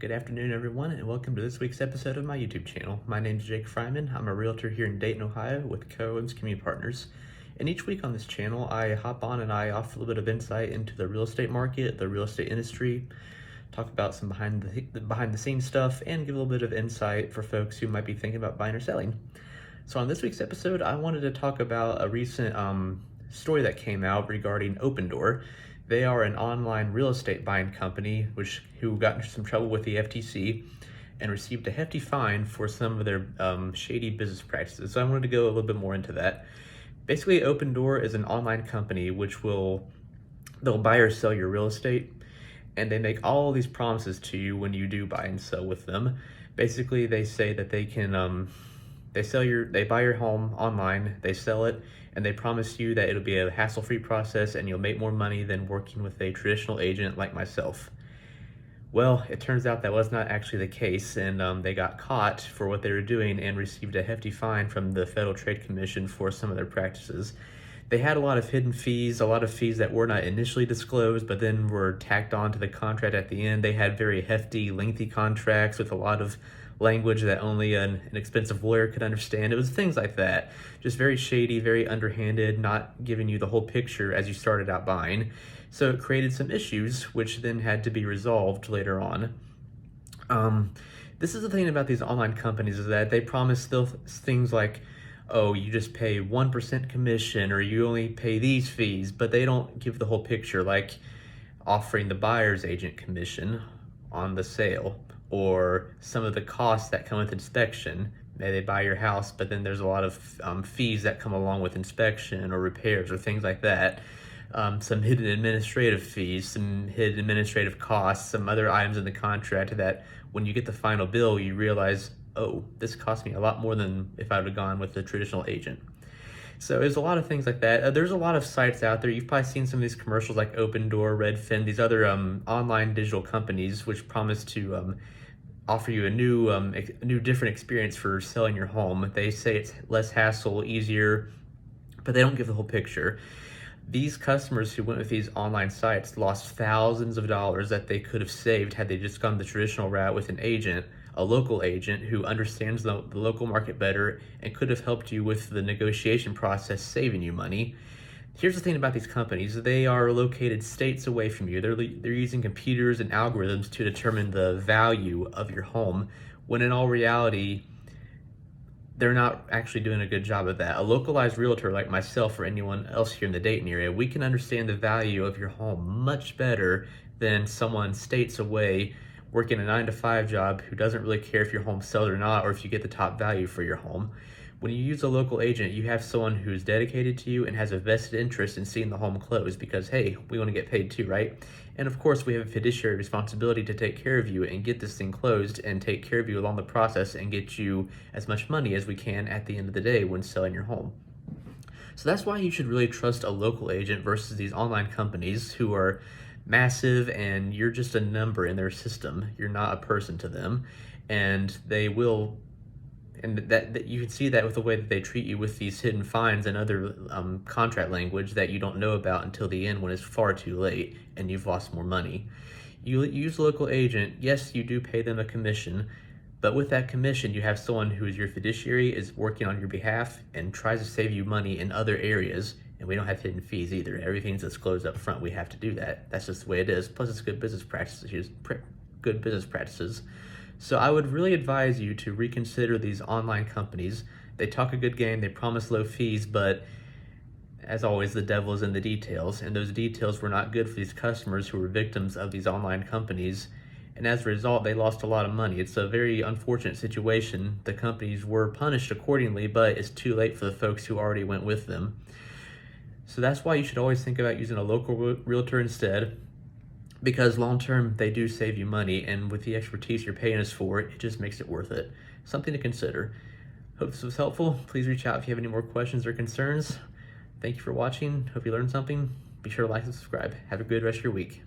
Good afternoon, everyone, and welcome to this week's episode of my YouTube channel. My name is Jake Fryman. I'm a realtor here in Dayton, Ohio with Co-Owns Community Partners. And each week on this channel, I hop on and I offer a little bit of insight into the real estate market, the real estate industry, talk about some behind the scenes stuff, and give a little bit of insight for folks who might be thinking about buying or selling. So on this week's episode, I wanted to talk about a recent story that came out regarding Opendoor. They are an online real estate buying company who got into some trouble with the FTC and received a hefty fine for some of their shady business practices. So I wanted to go a little bit more into that. Basically, Opendoor is an online company they'll buy or sell your real estate, and they make all these promises to you when you do buy and sell with them. Basically, they say that they can they buy your home online, they sell it, and they promise you that it'll be a hassle-free process and you'll make more money than working with a traditional agent like myself. Well, it turns out that was not actually the case, and they got caught for what they were doing and received a hefty fine from the Federal Trade Commission for some of their practices. They had a lot of hidden fees, a lot of fees that were not initially disclosed, but then were tacked on to the contract at the end. They had very hefty, lengthy contracts with a lot of language that only an expensive lawyer could understand. It was things like that. Just very shady, very underhanded, not giving you the whole picture as you started out buying. So it created some issues, which then had to be resolved later on. This is the thing about these online companies, is that they promise things like, oh, you just pay 1% commission, or you only pay these fees, but they don't give the whole picture, like offering the buyer's agent commission on the sale, or some of the costs that come with inspection. They buy your house, but then there's a lot of fees that come along with inspection or repairs or things like that. Some hidden administrative fees, some hidden administrative costs, some other items in the contract that when you get the final bill, you realize, oh, this cost me a lot more than if I would have gone with the traditional agent. So there's a lot of things like that. There's a lot of sites out there. You've probably seen some of these commercials like Opendoor, Redfin, these other online digital companies which promise to offer you a new different experience for selling your home. They say it's less hassle, easier, but they don't give the whole picture. These customers who went with these online sites lost thousands of dollars that they could have saved had they just gone the traditional route with an agent, a local agent who understands the local market better and could have helped you with the negotiation process, saving you money. Here's the thing about these companies. They are located states away from you. They're using computers and algorithms to determine the value of your home, when in all reality, they're not actually doing a good job of that. A localized realtor like myself or anyone else here in the Dayton area, we can understand the value of your home much better than someone states away working a 9-to-5 job who doesn't really care if your home sells or not, or if you get the top value for your home. When you use a local agent, you have someone who's dedicated to you and has a vested interest in seeing the home close, because hey, we want to get paid too, right? And of course, we have a fiduciary responsibility to take care of you and get this thing closed and take care of you along the process and get you as much money as we can at the end of the day when selling your home. So that's why you should really trust a local agent versus these online companies who are massive and you're just a number in their system. You're not a person to them, and they will. And that you can see that with the way that they treat you with these hidden fines and other contract language that you don't know about until the end, when it's far too late and you've lost more money. You use a local agent, yes, you do pay them a commission, but with that commission, you have someone who is your fiduciary, is working on your behalf, and tries to save you money in other areas. And we don't have hidden fees either. Everything's disclosed up front. We have to do that. That's just the way it is. Plus, it's good business practices. So I would really advise you to reconsider these online companies. They talk a good game, they promise low fees, but as always, the devil is in the details, and those details were not good for these customers who were victims of these online companies, and as a result, they lost a lot of money. It's a very unfortunate situation. The companies were punished accordingly, but it's too late for the folks who already went with them. So that's why you should always think about using a local realtor instead, because long-term, they do save you money, and with the expertise you're paying us for, it just makes it worth it. Something to consider. Hope this was helpful. Please reach out if you have any more questions or concerns. Thank you for watching. Hope you learned something. Be sure to like and subscribe. Have a good rest of your week.